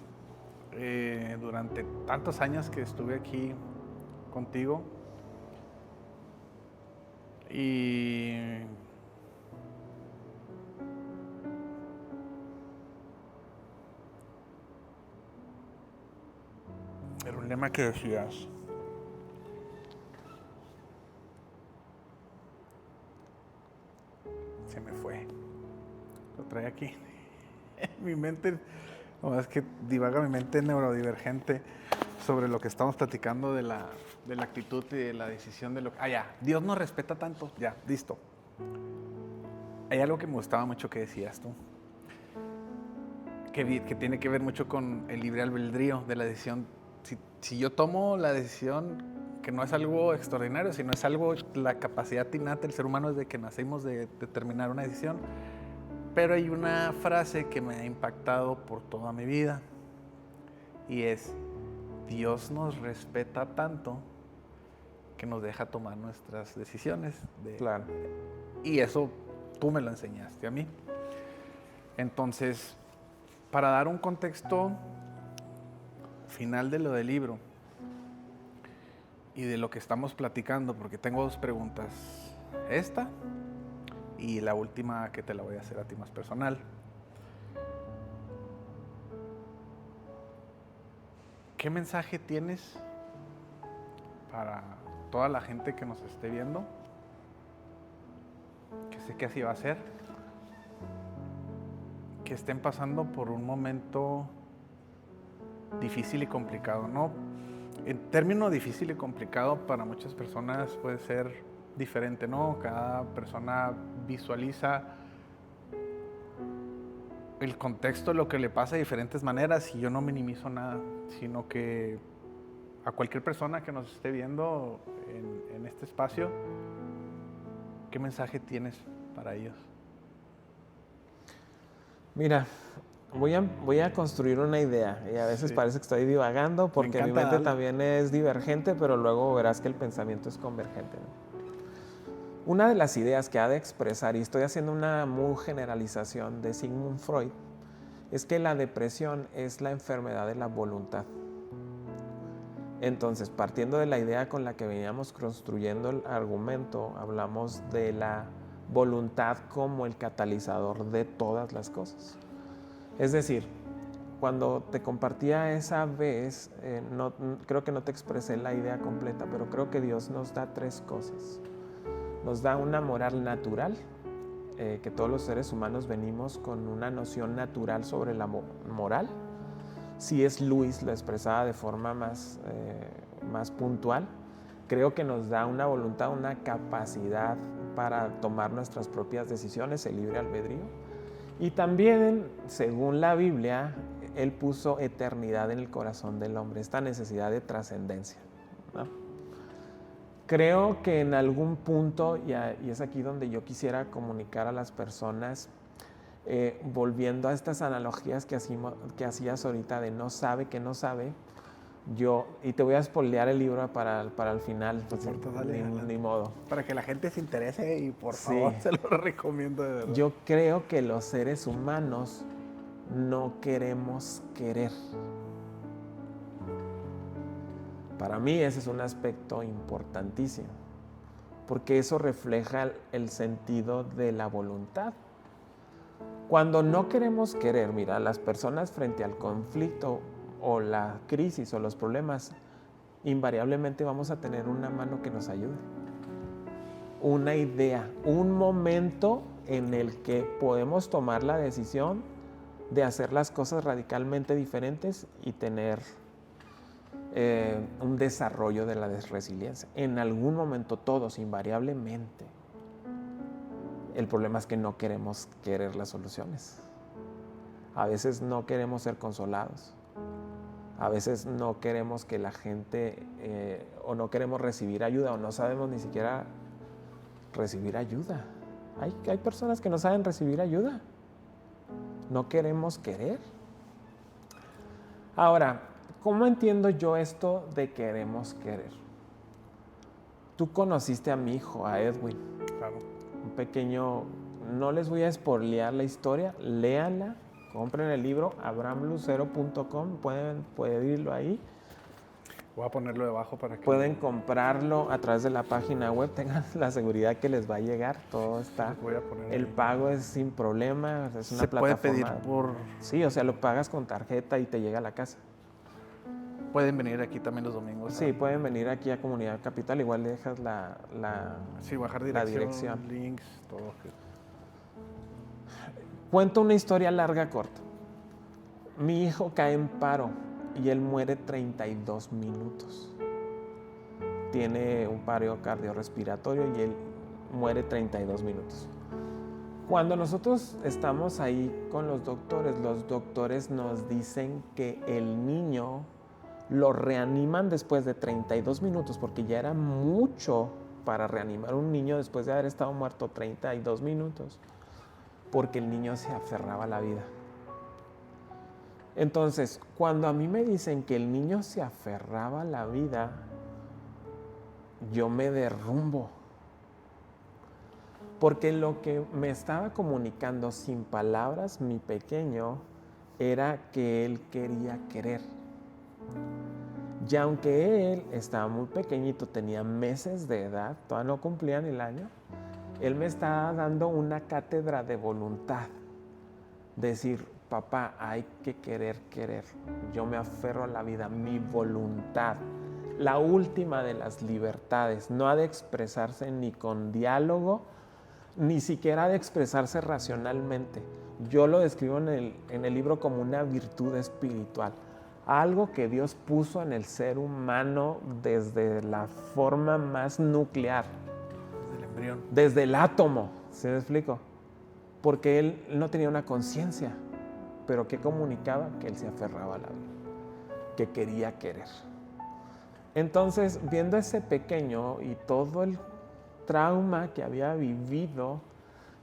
durante tantos años que estuve aquí contigo. Y era un lema que decías: se me fue, lo trae aquí en mi mente. No, es que divaga mi mente neurodivergente sobre lo que estamos platicando de la actitud y de la decisión de lo que... ya, Dios nos respeta tanto, ya, listo. Hay algo que me gustaba mucho que decías tú, que tiene que ver mucho con el libre albedrío de la decisión. Si yo tomo la decisión, que no es algo extraordinario, sino es algo, la capacidad innata del ser humano desde que nacimos de determinar una decisión. Pero hay una frase que me ha impactado por toda mi vida, y es: Dios nos respeta tanto que nos deja tomar nuestras decisiones. Claro. Y eso tú me lo enseñaste a mí. Entonces, para dar un contexto final de lo del libro y de lo que estamos platicando, porque tengo dos preguntas. Esta y la última que te la voy a hacer a ti más personal. ¿Qué mensaje tienes para toda la gente que nos esté viendo? Que sé que así va a ser. Que estén pasando por un momento difícil y complicado, ¿no? En término difícil y complicado para muchas personas puede ser diferente, ¿no? Cada persona visualiza el contexto de lo que le pasa de diferentes maneras y yo no minimizo nada, sino que a cualquier persona que nos esté viendo en este espacio, ¿qué mensaje tienes para ellos? Mira, voy a construir una idea y a veces parece que estoy divagando porque mi mente también es divergente, pero luego verás que el pensamiento es convergente, ¿no? Una de las ideas que ha de expresar, y estoy haciendo una muy generalización de Sigmund Freud, es que la depresión es la enfermedad de la voluntad. Entonces, partiendo de la idea con la que veníamos construyendo el argumento, hablamos de la voluntad como el catalizador de todas las cosas. Es decir, cuando te compartía esa vez, creo que no te expresé la idea completa, pero creo que Dios nos da tres cosas. Nos da una moral natural, que todos los seres humanos venimos con una noción natural sobre la moral. C.S. Lewis lo expresaba de forma más puntual. Creo que nos da una voluntad, una capacidad para tomar nuestras propias decisiones, el libre albedrío. Y también, según la Biblia, Él puso eternidad en el corazón del hombre, esta necesidad de trascendencia, ¿no? Creo que en algún punto, y es aquí donde yo quisiera comunicar a las personas, volviendo a estas analogías que hacías ahorita de no sabe que no sabe, y te voy a spoilear el libro para el final, pues, ni modo. Para que la gente se interese y por favor se lo recomiendo de verdad. Yo creo que los seres humanos no queremos querer. Para mí ese es un aspecto importantísimo, porque eso refleja el sentido de la voluntad. Cuando no queremos querer, mira, las personas frente al conflicto o la crisis o los problemas, invariablemente vamos a tener una mano que nos ayude, una idea, un momento en el que podemos tomar la decisión de hacer las cosas radicalmente diferentes y tener un desarrollo de la resiliencia. En algún momento todos, invariablemente. El problema es que no queremos querer las soluciones. A veces no queremos ser consolados. A veces no queremos que la gente, o no queremos recibir ayuda, o no sabemos ni siquiera recibir ayuda. Hay personas que no saben recibir ayuda. No queremos querer. Ahora, ¿cómo entiendo yo esto de queremos querer? Tú conociste a mi hijo, a Edwin. Claro. Un pequeño, no les voy a spoilear la historia, léanla, compren el libro, abrahamlucero.com, pueden irlo ahí. Voy a ponerlo debajo para que... Pueden comprarlo a través de la página web, tengan la seguridad que les va a llegar, todo está. Voy a poner el ahí. Pago es sin problema, es una ¿Se plataforma. puede pedir por...? Sí, o sea, lo pagas con tarjeta y te llega a la casa. Pueden venir aquí también los domingos. Sí, pueden venir aquí a Comunidad Capital, igual le dejas sí, bajar dirección, links, todo. Cuento una historia larga, corta. Mi hijo cae en paro y él muere 32 minutos. Tiene un paro cardiorrespiratorio y él muere 32 minutos. Cuando nosotros estamos ahí con los doctores nos dicen que el niño lo reaniman después de 32 minutos, porque ya era mucho para reanimar a un niño después de haber estado muerto 32 minutos, porque el niño se aferraba a la vida. Entonces, cuando a mí me dicen que el niño se aferraba a la vida, yo me derrumbo. Porque lo que me estaba comunicando sin palabras mi pequeño era que él quería querer. Y aunque él estaba muy pequeñito, tenía meses de edad, todavía no cumplía ni el año, él me estaba dando una cátedra de voluntad. Decir, papá, hay que querer querer. Yo me aferro a la vida, mi voluntad. La última de las libertades. No ha de expresarse ni con diálogo, ni siquiera ha de expresarse racionalmente. Yo lo describo en el libro como una virtud espiritual. Algo que Dios puso en el ser humano desde la forma más nuclear. Desde el embrión. Desde el átomo, ¿sí me explico? Porque él no tenía una conciencia, pero ¿qué comunicaba? Que él se aferraba a la vida, que quería querer. Entonces, viendo a ese pequeño y todo el trauma que había vivido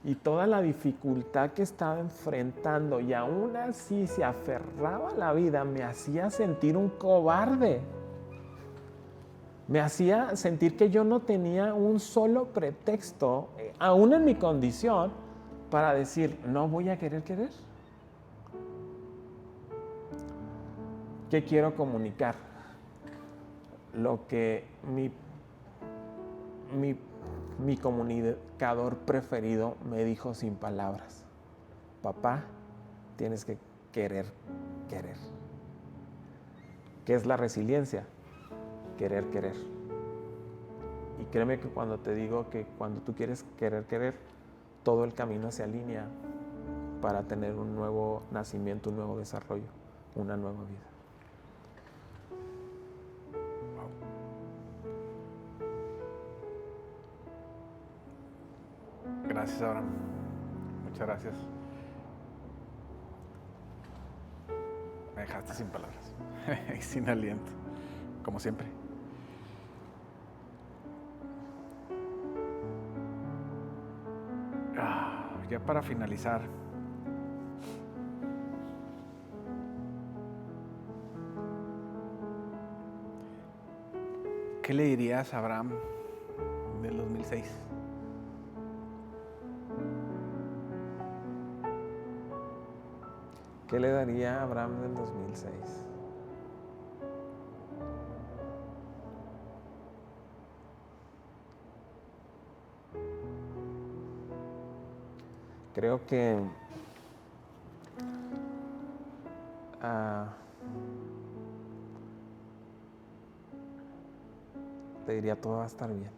y toda la dificultad que estaba enfrentando y aún así se aferraba a la vida, me hacía sentir un cobarde. Me hacía sentir que yo no tenía un solo pretexto, aún en mi condición, para decir, no voy a querer querer. ¿Qué quiero comunicar? Lo que mi comunicador preferido me dijo sin palabras. Papá, tienes que querer querer. ¿Qué es la resiliencia? Querer querer. Y créeme que cuando te digo que cuando tú quieres querer querer, todo el camino se alinea para tener un nuevo nacimiento, un nuevo desarrollo, una nueva vida. Gracias, Abraham. Muchas gracias. Me dejaste sin palabras y sin aliento, como siempre. Ya para finalizar, ¿qué le dirías a Abraham del 2006? ¿Qué le daría a Abraham del 2006? Creo que te diría todo va a estar bien.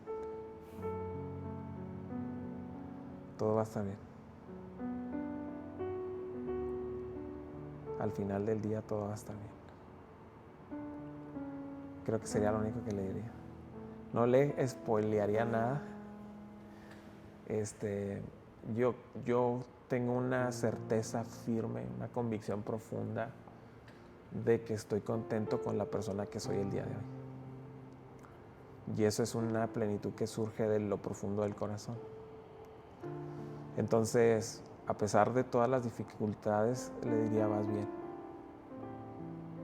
Todo va a estar bien. Al final del día todo va a estar bien. Creo que sería lo único que le diría. No le spoilearía nada. Yo tengo una certeza firme, una convicción profunda de que estoy contento con la persona que soy el día de hoy. Y eso es una plenitud que surge de lo profundo del corazón. Entonces, a pesar de todas las dificultades, le diría, vas bien.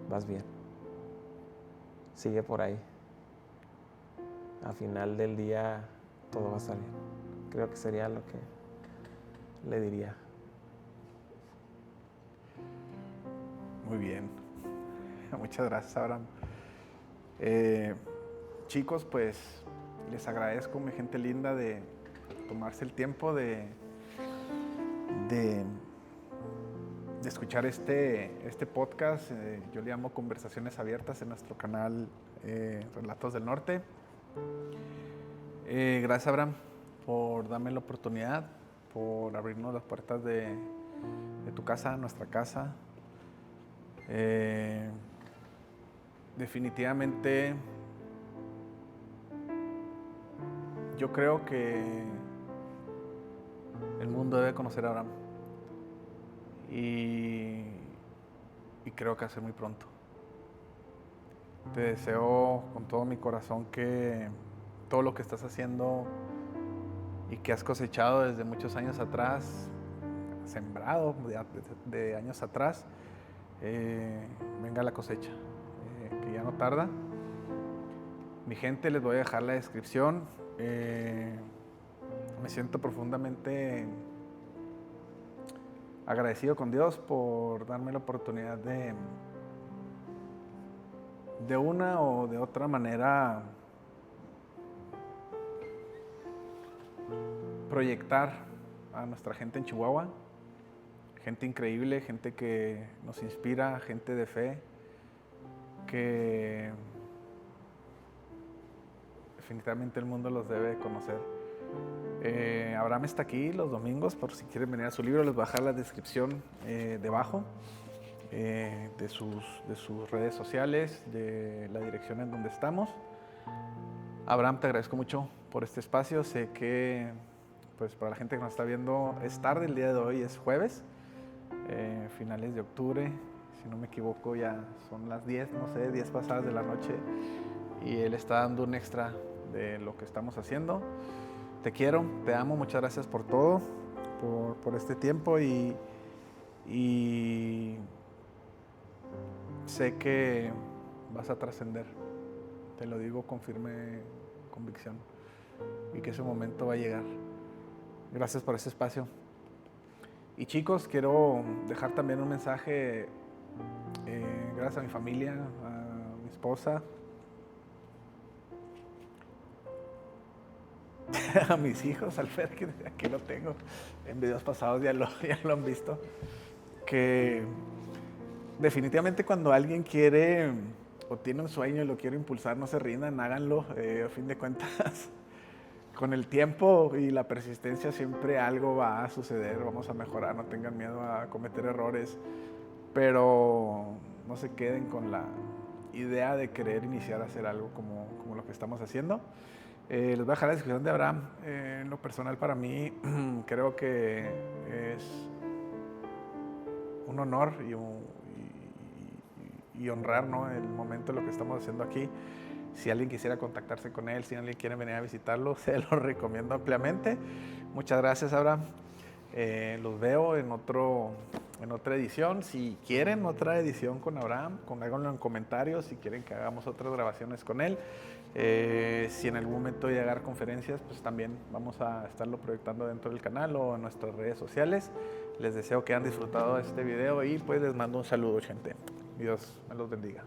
Vas bien. Sigue por ahí. Al final del día, todo va a estar bien. Creo que sería lo que le diría. Muy bien. Muchas gracias, Abraham. Chicos, pues les agradezco, mi gente linda, de tomarse el tiempo de escuchar este podcast. Yo le llamo Conversaciones Abiertas en nuestro canal Relatos del Norte. Gracias, Abraham, por darme la oportunidad, por abrirnos las puertas de tu casa, nuestra casa. Definitivamente yo creo que el mundo debe conocer a Abraham y creo que va a ser muy pronto. Te deseo con todo mi corazón que todo lo que estás haciendo y que has cosechado desde muchos años atrás, sembrado de años atrás, venga la cosecha, que ya no tarda. Mi gente, les voy a dejar la descripción. Me siento profundamente agradecido con Dios por darme la oportunidad de una o de otra manera proyectar a nuestra gente en Chihuahua, gente increíble, gente que nos inspira, gente de fe, que definitivamente el mundo los debe conocer. Abraham está aquí los domingos, por si quieren venir a su libro, les voy a dejar la descripción debajo de sus redes sociales, de la dirección en donde estamos. Abraham, te agradezco mucho por este espacio. Sé que pues para la gente que nos está viendo es tarde, el día de hoy es jueves, finales de octubre, si no me equivoco ya son las 10, no sé, 10 pasadas de la noche, y él está dando un extra de lo que estamos haciendo. Te quiero, te amo, muchas gracias por todo, por este tiempo, y sé que vas a trascender, te lo digo con firme convicción, y que ese momento va a llegar. Gracias por ese espacio. Y chicos, quiero dejar también un mensaje, gracias a mi familia, a mi esposa, a mis hijos, al Fer, que aquí lo tengo, en videos pasados ya lo han visto, que definitivamente cuando alguien quiere o tiene un sueño y lo quiere impulsar, no se rindan, háganlo. A fin de cuentas, con el tiempo y la persistencia siempre algo va a suceder, vamos a mejorar, no tengan miedo a cometer errores, pero no se queden con la idea de querer iniciar a hacer algo como lo que estamos haciendo. Les voy a dejar la descripción de Abraham. En lo personal, para mí, creo que es un honor y honrar, ¿no?, el momento de lo que estamos haciendo aquí. Si alguien quisiera contactarse con él, si alguien quiere venir a visitarlo, se lo recomiendo ampliamente. Muchas gracias, Abraham. Los veo en otra edición. Si quieren otra edición con Abraham, háganlo en comentarios. Si quieren que hagamos otras grabaciones con él. Si en algún momento llega a dar conferencias, pues también vamos a estarlo proyectando dentro del canal o en nuestras redes sociales. Les deseo que hayan disfrutado de este video y pues les mando un saludo, gente. Dios me los bendiga.